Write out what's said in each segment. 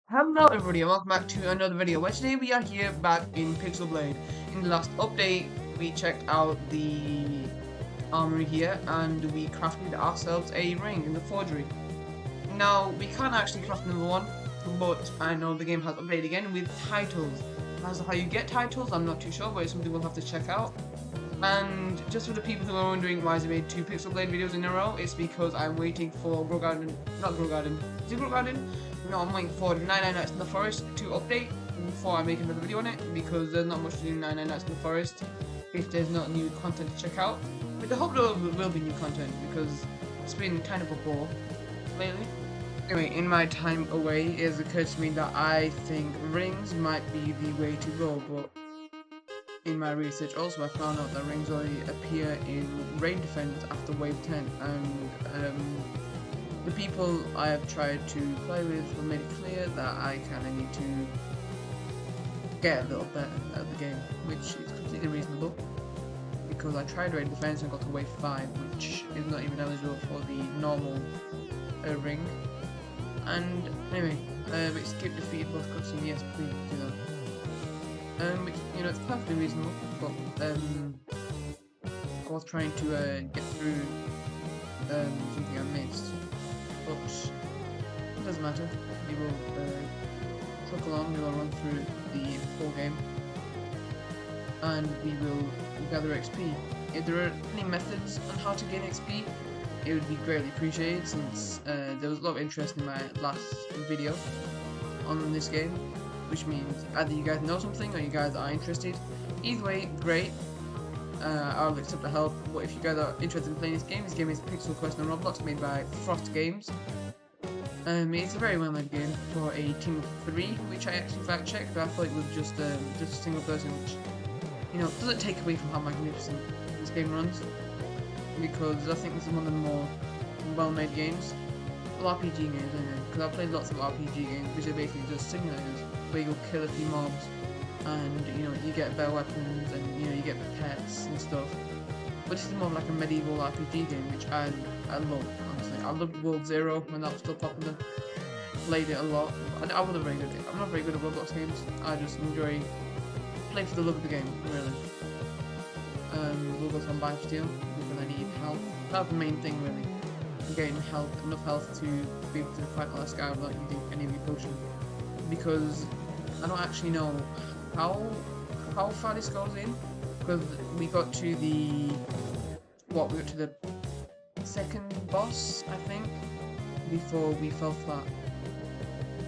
Hello everybody and welcome back to another video where today we are here back in Pixel Blade. In the last update we checked out the armory here and we crafted ourselves a ring in the forgery. Now we can't actually craft another one, but I know the game has updated again with titles. As to how you get titles I'm not too sure, but it's something we'll have to check out. And just for the people who are wondering why I made two Pixel Blade videos in a row, it's because I'm waiting for not Grow Garden, is it Grow Garden? No, I'm waiting for 99 Nights in the Forest to update before I make another video on it, because there's not much to do in 99 Nights in the Forest if there's not new content to check out. But I hope there will be new content, because it's been kind of a bore lately. Anyway, in my time away, it has occurred to me that I think rings might be the way to go, but in my research also I found out that rings only appear in raid defense after wave 10, and the people I have tried to play with have made it clear that I kinda need to get a little better at the game, which is completely reasonable, because I tried raid defense and got to wave 5, which is not even eligible for the normal ring. And anyway, skip defeated both custom, yes please do that. Which, you know, it's perfectly reasonable, but I was trying to get through something I missed, but it doesn't matter. We will truck along, we will run through the full game, and we will gather XP. If there are any methods on how to gain XP, it would be greatly appreciated, since there was a lot of interest in my last video on this game, which means either you guys know something or you guys are interested. Either way, great. I'll accept the help, but if you guys are interested in playing this game is Pixel Quest on Roblox, made by Frost Games. It's a very well made game for a team of 3, which I actually fact checked, but I thought it was just a single person, which, you know, doesn't take away from how magnificent this game runs, because I think this is one of the more well made games. RPG games anyway, because I've played lots of RPG games which are basically just simulators where you go kill a few mobs and, you know, you get better weapons and, you know, you get pets and stuff. But this is more like a medieval RPG game, which I love, honestly. I loved World Zero when that was still popular. Played it a lot. I wasn't very good at it. I'm not very good at Roblox games. I just enjoy playing for the love of the game, really. We'll go on buy steel because I need help. That's the main thing, really. Getting enough health to be able to fight the last guy without using any of your potion, because I don't actually know how far this goes in, because we got to the second boss, I think, before we fell flat,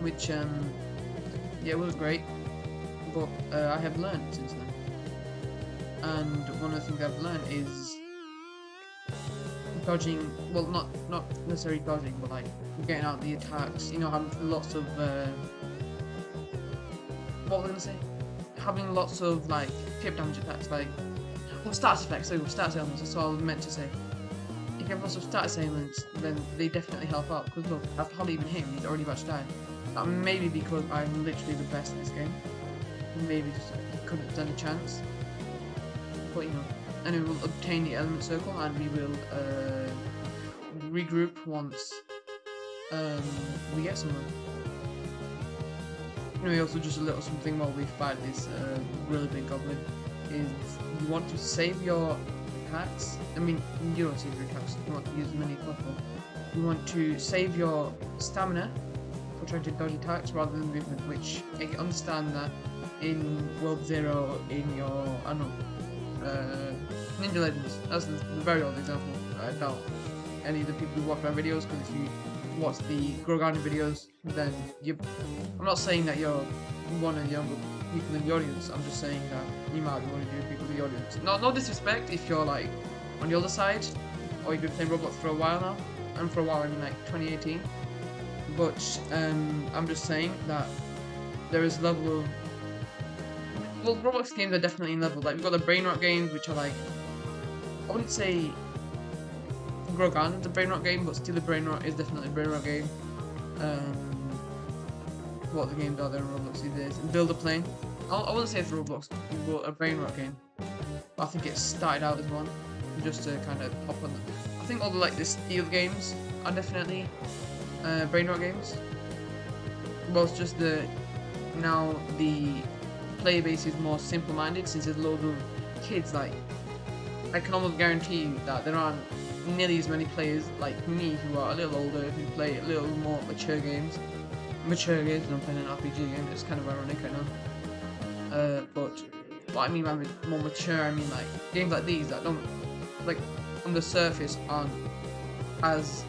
which yeah, it was great, but I have learned since then, and one of the things I've learned is dodging, well, not necessarily dodging, but like getting out the attacks, you know, having lots of what was I gonna say? Having lots of like chip damage attacks, like, well, status effects, so status ailments, that's what I was meant to say. If you have lots of status ailments, then they definitely help out, because look, I've hardly even hit him, he's already about to die. That may be because I'm literally the best in this game. Maybe just couldn't stand a chance. But, you know. And we will obtain the element circle, and we will regroup once we get somewhere. Anyway, also just a little something while we fight this really big goblin is you want to save your attacks. I mean, you don't save your attacks, you want to use as many as possible. You want to save your stamina for trying to dodge attacks rather than movement, which I can understand that in World Zero, in your, I don't know, Ninja Legends, that's the very old example. I doubt any of the people who watch my videos, because if you watch the Grow Garden videos, then I'm not saying that you're one of the younger people in the audience, I'm just saying that you might be one of the people in the audience. No disrespect if you're like on the other side, or you've been playing Roblox for a while now, and for a while I mean like 2018, but I'm just saying that there is a level of, well, Roblox games are definitely in level. Like, we've got the brain rot games, which are like, I wouldn't say Grow Garden's a brain rot game, but still a brain rot is definitely a brain rot game. What other games are there in Roblox these days? Build a Plane. I wouldn't say it's Roblox, but a brain rot game. But I think it started out as one, just to kind of hop on. I think all the like the Steel games are definitely brain rot games. well, it's just now the player base is more simple-minded, since there's loads of kids. Like, I can almost guarantee you that there aren't nearly as many players like me who are a little older, who play a little more mature games. Mature games, and I'm playing an RPG game. It's kind of ironic, I know. But what I mean by more mature, I mean like games like these that don't, like, on the surface aren't as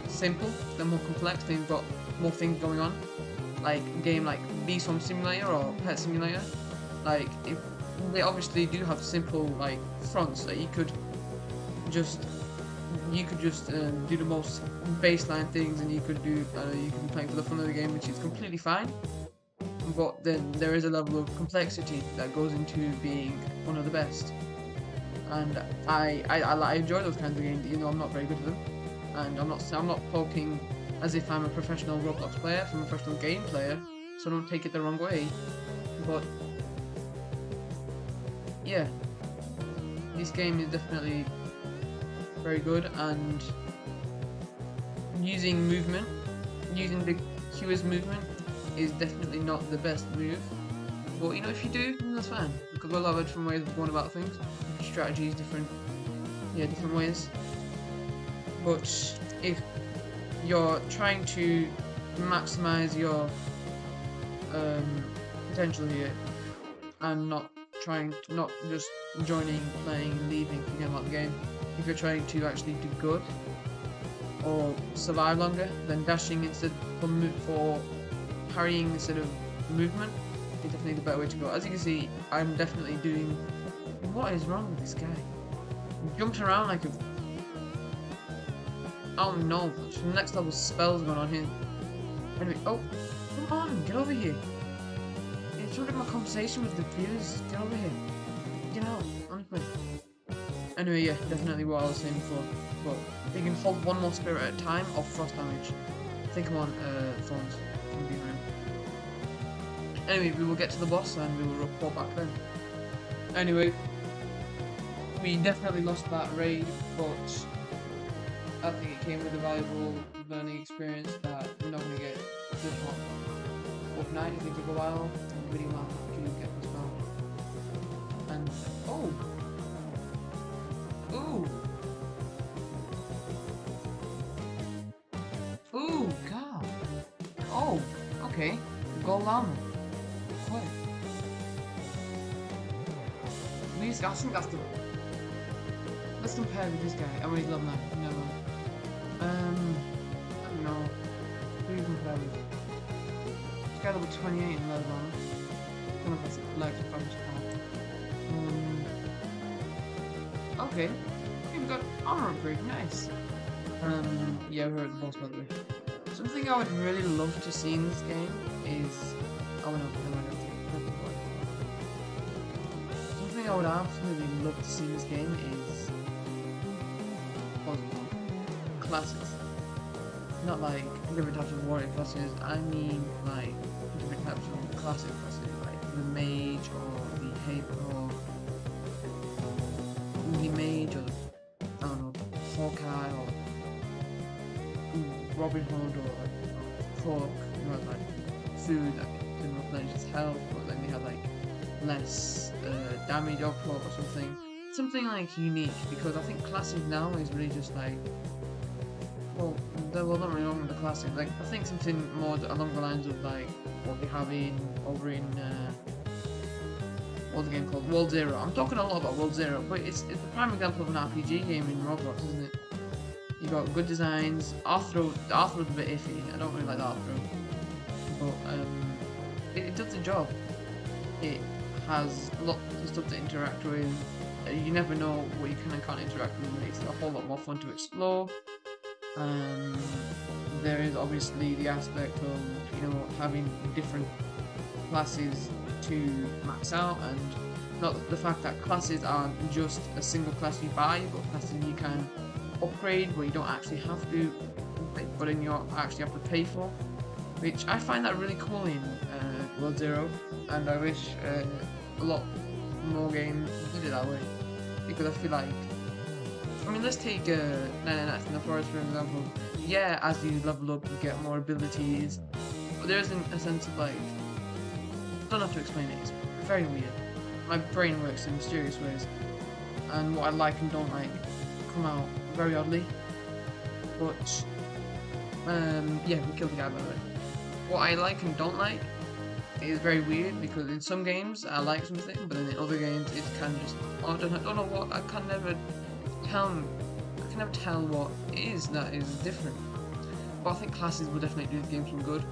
simple. They're more complex. They've got more things going on. Like a game like Bee Swarm Simulator or Pet Simulator. Like, if they obviously do have simple like fronts that you could just do the most baseline things, and you could be playing for the fun of the game, which is completely fine. But then there is a level of complexity that goes into being one of the best, and I enjoy those kinds of games. You know, I'm not very good at them, and I'm not talking as if I'm a professional Roblox player. I'm a professional game player, so don't take it the wrong way. But yeah, this game is definitely very good, and using the Q as movement is definitely not the best move. But you know, if you do, then that's fine. You could go a lot of different ways of going about things, different strategies, different ways. But if you're trying to maximize your potential here, and not just joining, playing, and leaving, forgetting about the game. If you're trying to actually do good or survive longer, then dashing instead for parrying instead of movement is definitely the better way to go. As you can see, I'm definitely doing. What is wrong with this guy? He jumps around like a. Oh no! Some next level spells going on here. Anyway, oh, come on, get over here! Interrupting my conversation with the viewers. Get over here. Get out, honestly. Anyway, yeah, definitely what I was saying before. But you can hold one more spirit at a time of frost damage. I think I'm on thorns from behind. Anyway, we will get to the boss and we will report back then. Anyway, we definitely lost that raid, but I think it came with a valuable learning experience that we're not going to get this one. Overnight, it takes a while, and really well to get this far. And oh! Ooh, God! Oh, okay. Go llama. Quick. Please, I think that's the. Let's compare with this guy. Oh, he's level 9. No. I don't know. Who do you compare with? This guy level 28 in level 1. I don't know if that's like okay. We've got armor upgrade, nice. Yeah, we're at the boss by the way. Something I would really love to see in this game is something I would absolutely love to see in this game is classes. Not like different types of warrior classes, I mean like different types of classic classes, like the mage or the I don't know, Hawkeye or Robin Hood or Fork, who had like food that can replenish his health, but then they had like less damage output or something. Something like unique, because I think classic now is really just like, well, not really wrong with the classic. Like, I think something more along the lines of like what they have over in what's the game called? World Zero. I'm talking a lot about World Zero, but it's the prime example of an RPG game in Roblox, isn't it? You got good designs. The Arthur was a bit iffy. I don't really like the Arthur, but it does the job. It has lots of stuff to interact with. You never know what you can and can't interact with. It makes it a whole lot more fun to explore. There is obviously the aspect of having different classes to max out, and not the fact that classes aren't just a single class you buy, but classes you can upgrade where you don't actually have to, but then you actually have to pay for, which I find that really cool in World Zero, and I wish a lot more games did it that way, because I feel like, I mean, let's take 99 Nights in the Forest for example. Yeah, as you level up you get more abilities, but there isn't a sense of like, I don't have to explain it. It's very weird. My brain works in mysterious ways, and what I like and don't like come out very oddly. But yeah, we killed the guy by the way. What I like and don't like is very weird, because in some games I like something, but then in other games it's kind of just, oh, I don't know what, I can never tell what it is that is different. But I think classes will definitely do the game some good.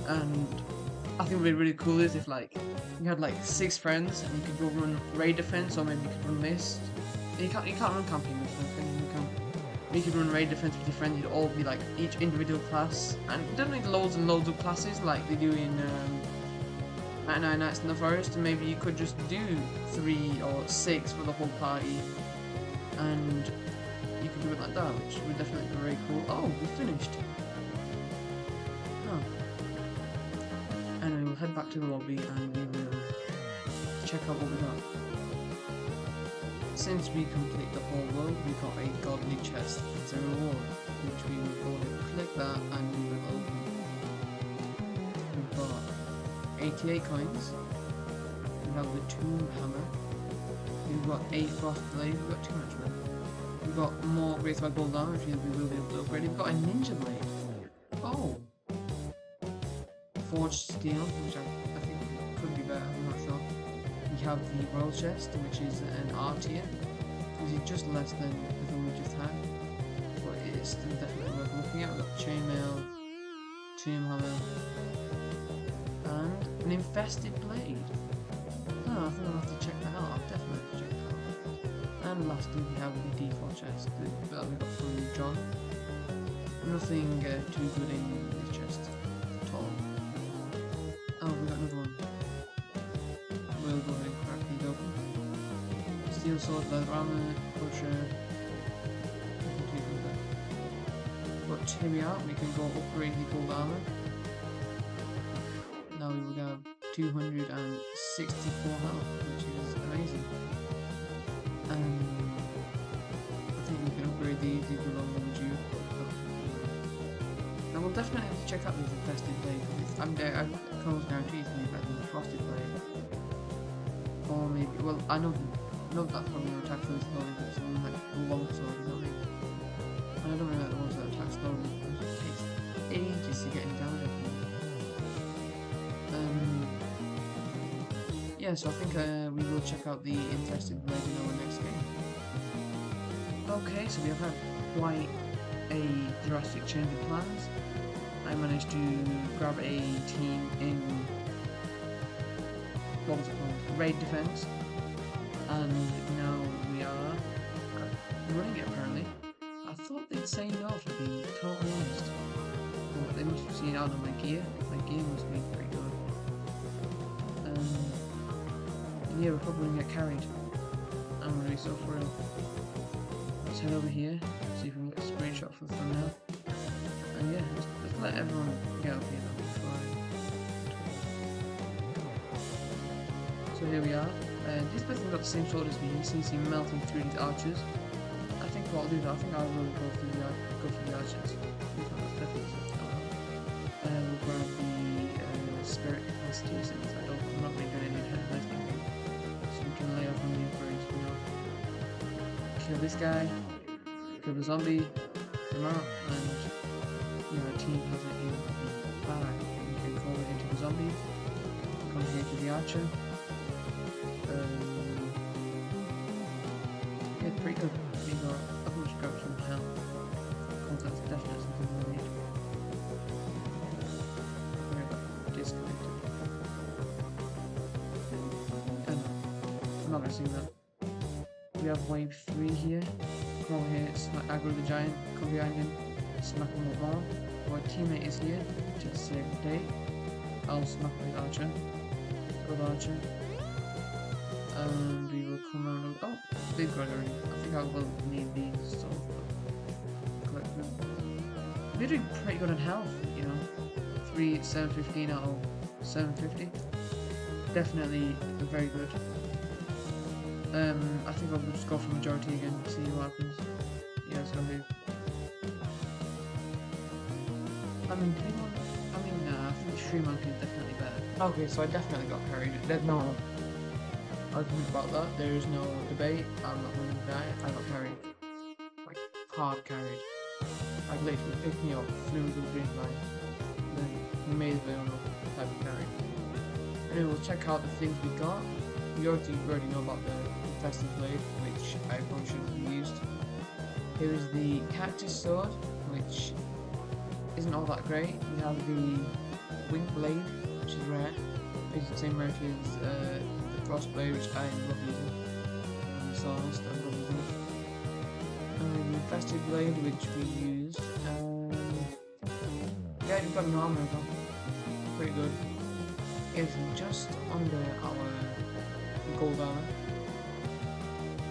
And I think what would be really cool is if like you had like 6 friends and you could go run raid defense, or maybe you could run mist. You can't run camping with you could run raid defense with your friends. You'd all be like each individual class, and you don't need loads and loads of classes like they do in 99 Nights in the Forest. And maybe you could just do 3 or 6 for the whole party, and you could do it like that, which would definitely be very cool. Oh, we finished. Oh. And then we'll head back to the lobby and we will check out what we got. Since we complete the whole world, we got a godly chest as a reward, which we will go ahead and click that and we will open. We've got 88 coins, we have the tomb hammer, we've got a frost blade, we've got too much more. We've got more Grace by Gold armor, which we will be able to upgrade. We've got a ninja blade. Oh! Forged steel, which I think could be better, I'm not sure. We have the royal chest, which is an R tier, which is just less than the one we just had, but it is still definitely worth looking at. We've got chainmail, tomb hammer, and an infested blade. Oh, I think I'll have to check that out. I'll definitely have to check that out. And lastly, we have the default chest that we got from John. Nothing too good in this chest at all. Oh, we got another one. We'll go ahead and crack these open. Steel sword, leather armor, pusher. But here we are, we can go upgrade the gold armor. Now we will have 264 health, which is amazing. I think we can upgrade these if we're longer than due. Now we'll definitely have to check out these infested blades. I can almost guarantee it's going to be better than the frosted blade. Or maybe, well, I know that probably no attack slowly, but it's something like a long sword, you know what I mean? And I don't really like the ones that attack slowly, because it takes ages to get any damage off them. Yeah, so I think we will check out the infested blade in our next game. Okay, so we have had quite a drastic change of plans. I managed to grab a team in, what was it called, raid defense, and now we are running it apparently. I thought they'd say no, for being totally honest, but they must have seen out of my gear. My gear must be pretty good. Yeah, we're probably gonna get carried. I'm gonna be so thrilled. Let's head over here, see if we can get a screenshot for the thumbnail. And yeah, let's let everyone get up here though before So here we are. This person got the same sword as me. You see melting through these archers. I think what I'll do is I think I'll really go for the archers. We'll grab the spirit capacity since I'm not really doing any heavy lifting. So we can lay off on the upgrades for now. Kill this guy, kill the zombie, come out, and our team has it in the bag. We can forward into the zombie, come here to the archer. Yeah, pretty good. I think we should grab some health, because that's definitely something we need. Where got disconnected. I'm not gonna see that. We have wave 3 here. Come over here, aggro the giant, come behind him, smack him with more. Our teammate is here, just save the day. I'll smack the archer. Good archer. And we will come around. Oh, they've got it already. I think I will need these, so collect them. We're doing pretty good on health, you know. 715 out of 750. Definitely very good. I think I'll just go for majority again, see what happens. Yeah, it's gonna be. I mean, I Nah, I think Tree Monkey is definitely better. Okay, so I definitely got carried. There's no argument about that. There is no debate. I'm not going to die. I got carried. Like, hard carried. Like, literally picked me up, flew to the green line, then made the video type of carry. Anyway, we'll check out the things we got. We already know about the infested blade, which I probably shouldn't have used. Here is the cactus sword, which isn't all that great. We have the wing blade, which is rare. It's the same rarity as the crossblade, which I love using. And the sawdust, I love using it. And the infested blade, which we used. Yeah, we've got an armor as well. Pretty good. It's just under our gold armor.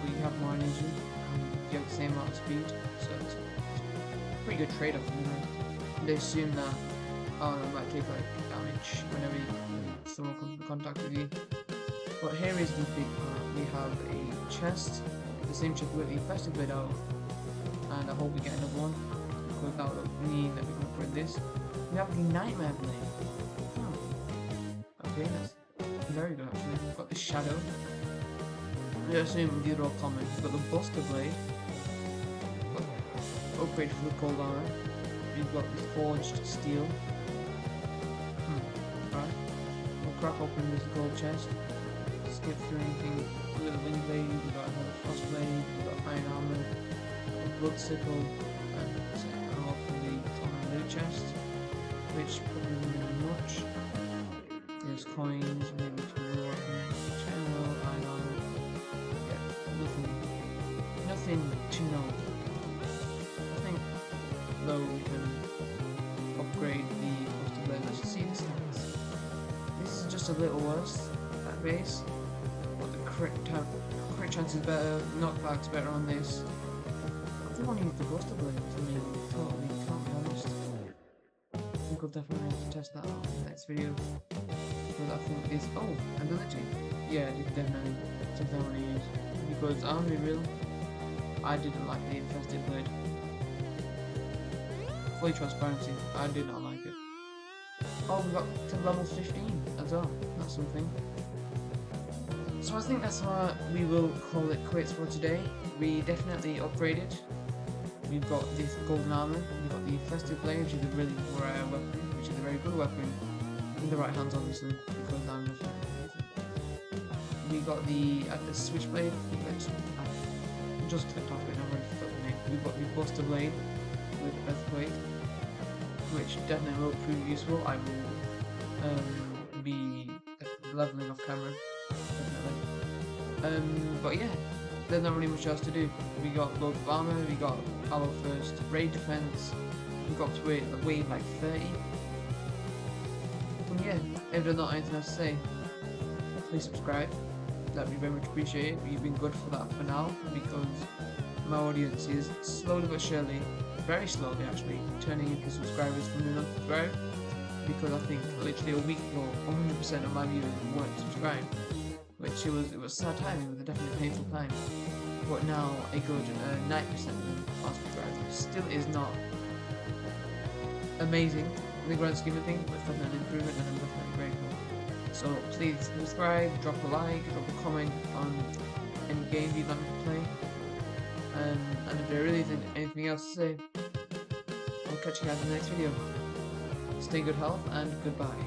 We have more energy, and you have the same amount of speed, so it's a pretty good trade-off. They assume that it might take like damage whenever someone comes into contact with you. But here is the big part. We have a chest, the same chest with the infested blade out, and I hope we get another one, because that would mean that we can upgrade this. We have the nightmare blade. Okay, that's very good actually. We've got the shadow. I assume these are all common. We've got the buster blade. Upgrade for the gold armor. We've got the forged steel. Right. We'll crack open this gold chest. Skip through anything. We've got the wing blade, we've got another frost blade, we've got iron armor, a blood sickle, and I'll open the common loot chest, which probably won't be much. There's coins, maybe two more weapons, channel, iron armor. Yeah, nothing to note. I think though we can upgrade the buster blade. Let's just see the stats. This is just a little worse at base, but the crit chance is better, knockback's better on this. I think I want to use the buster blade to me, totally, can't be honest. I think we'll definitely have to test that out in the next video. Because I think is ability. Yeah, it's definitely something I want to use. Because I'm gonna be real, I didn't like the infested blade. Fully transparency, I did not like it. Oh, we got to level 15 as well. That's something. So I think that's how we will call it quits for today. We definitely upgraded. We've got this golden armor, we've got the infested blade, which is a really rare weapon, which is a very good weapon in the right hands obviously, because I'm just we got the switchblade, just clicked off it, I already forgot the name. We've got the buster blade with earthquake, which definitely will prove useful. I will be leveling off camera, definitely. But yeah, there's not really much else to do. We got loads of armor, we got our first raid defense, we got to wave like 30. And yeah, if there's not anything else to say, please subscribe. That'd be very much appreciated. You've been good for that for now, because my audience is slowly but surely, very slowly actually, turning into subscribers from the unsubscribed. Because I think literally a week ago, 100% of my viewers weren't subscribed, which it was sad time. It was a definitely painful time. But now a good 90% of them are subscribed, which still is not amazing in the grand scheme of things, but it's definitely an improvement, and I'm definitely grateful. So please subscribe, drop a like, drop a comment on any game you'd like me to play, and if there really isn't anything else to say, I'll catch you guys in the next video. Stay in good health and goodbye.